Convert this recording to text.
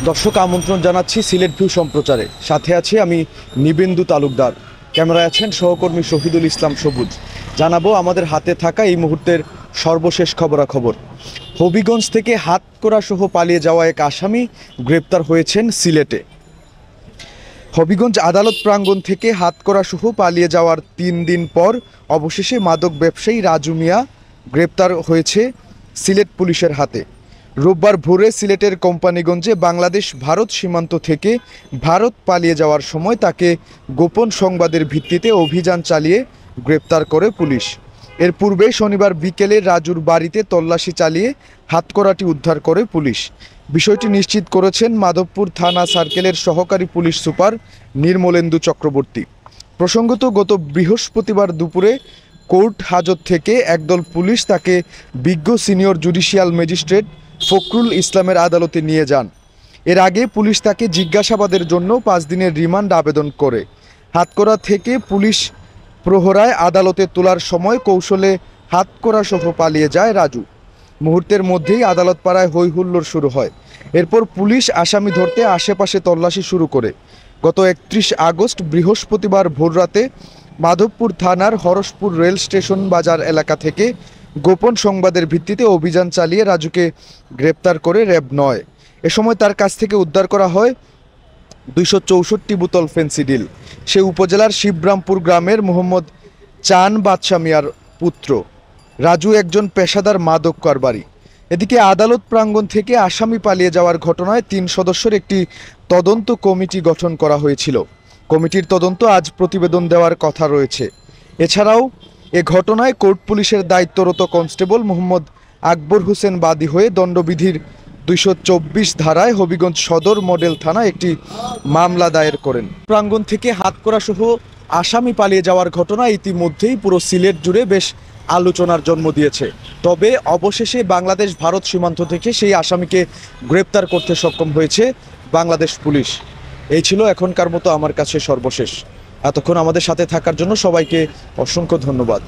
দর্শক আমন্ত্রণ জানাচ্ছি সিলেট ভিউ সম্প্রচারে। সাথে আছি আমি নিবেন্দু তালুকদার, ক্যামেরায় আছেন সহকর্মী শহীদুল ইসলাম সবুজ। জানাবো আমাদের হাতে থাকা এই মুহূর্তের সর্বশেষ খবরাখবর। হবিগঞ্জ থেকে হাতকড়া সহ পালিয়ে যাওয়া এক আসামি গ্রেপ্তার হয়েছেন সিলেটে। হবিগঞ্জ আদালত প্রাঙ্গণ থেকে হাতকড়া সহ পালিয়ে যাওয়ার 3 দিন পর অবশেষে মাদক ব্যবসায়ী রাজু মিয়া গ্রেপ্তার হয়েছে সিলেট পুলিশের হাতে। রোববার ভোরে সিলেটের কোম্পানিগঞ্জে বাংলাদেশ ভারত সীমান্ত থেকে ভারত পালিয়ে যাওয়ার সময় তাকে গোপন সংবাদের ভিত্তিতে অভিযান চালিয়ে গ্রেপ্তার করে পুলিশ। এর পূর্বে শনিবার বিকেলে রাজুর বাড়িতে তল্লাশি চালিয়ে হাতকড়াটি উদ্ধার করে পুলিশ। বিষয়টি নিশ্চিত করেছেন মাধবপুর থানা সার্কেলের সহকারী পুলিশ সুপার নির্মলেন্দু চক্রবর্তী। প্রসঙ্গত, গত বৃহস্পতিবার দুপুরে কোর্ট হাজত থেকে একদল পুলিশ তাকে বিজ্ঞ সিনিয়র জুডিশিয়াল ম্যাজিস্ট্রেট ফখরুল ইসলামের আদালতে নিয়ে যান। এর আগে পুলিশ তাকে জিজ্ঞাসাবাদের জন্য 5 দিনের রিমান্ড আবেদন করে। হাতকড়া থেকে পুলিশ প্রহরায় আদালতে তোলার সময় কৌশলে হাতকড়া সহ পালিয়ে যায় রাজু। মুহূর্তের মধ্যেই আদালত পাড়ায় হৈ হুল্লোড় শুরু হয়। এরপর পুলিশ আসামি ধরতে আশেপাশে তল্লাশি শুরু করে। গত 31 আগস্ট বৃহস্পতিবার ভোররাতে মাধবপুর থানার হরসপুর রেল স্টেশন বাজার এলাকা থেকে গোপন সংবাদের ভিত্তিতে অভিযান চালিয়ে রাজুকে গ্রেপ্তার করে র্যাব 9। এ সময় তার কাছ থেকে উদ্ধার করা হয় 264 বোতল ফেন্সিডিল। সে উপজেলার শিবরামপুর গ্রামের মোহাম্মদ চান বাদশা মিয়ার পুত্র। রাজু একজন পেশাদার মাদক কারবারি। এদিকে আদালত প্রাঙ্গণ থেকে আসামি পালিয়ে যাওয়ার ঘটনায় 3 সদস্যের একটি তদন্ত কমিটি গঠন করা হয়েছিল। কমিটির তদন্ত আজ প্রতিবেদন দেওয়ার কথা রয়েছে। এছাড়াও এ ঘটনায় কোর্ট পুলিশের দায়িত্বরত কনস্টেবল মোহাম্মদ আকবর হোসেন বাদী হয়ে দণ্ডবিধির 224 ধারায় হবিগঞ্জ সদর মডেল থানায় একটি মামলা দায়ের করেন। প্রাঙ্গণ থেকে হাতকড়া সহ আসামি পালিয়ে যাওয়ার ঘটনা ইতিমধ্যেই পুরো সিলেট জুড়ে বেশ আলোচনার জন্ম দিয়েছে। তবে অবশেষে বাংলাদেশ ভারত সীমান্ত থেকে সেই আসামিকে গ্রেপ্তার করতে সক্ষম হয়েছে বাংলাদেশ পুলিশ। এই ছিল এখনকার মতো আমার কাছে সর্বশেষ। এতক্ষণ আমাদের সাথে থাকার জন্য সবাইকে অসংখ্য ধন্যবাদ।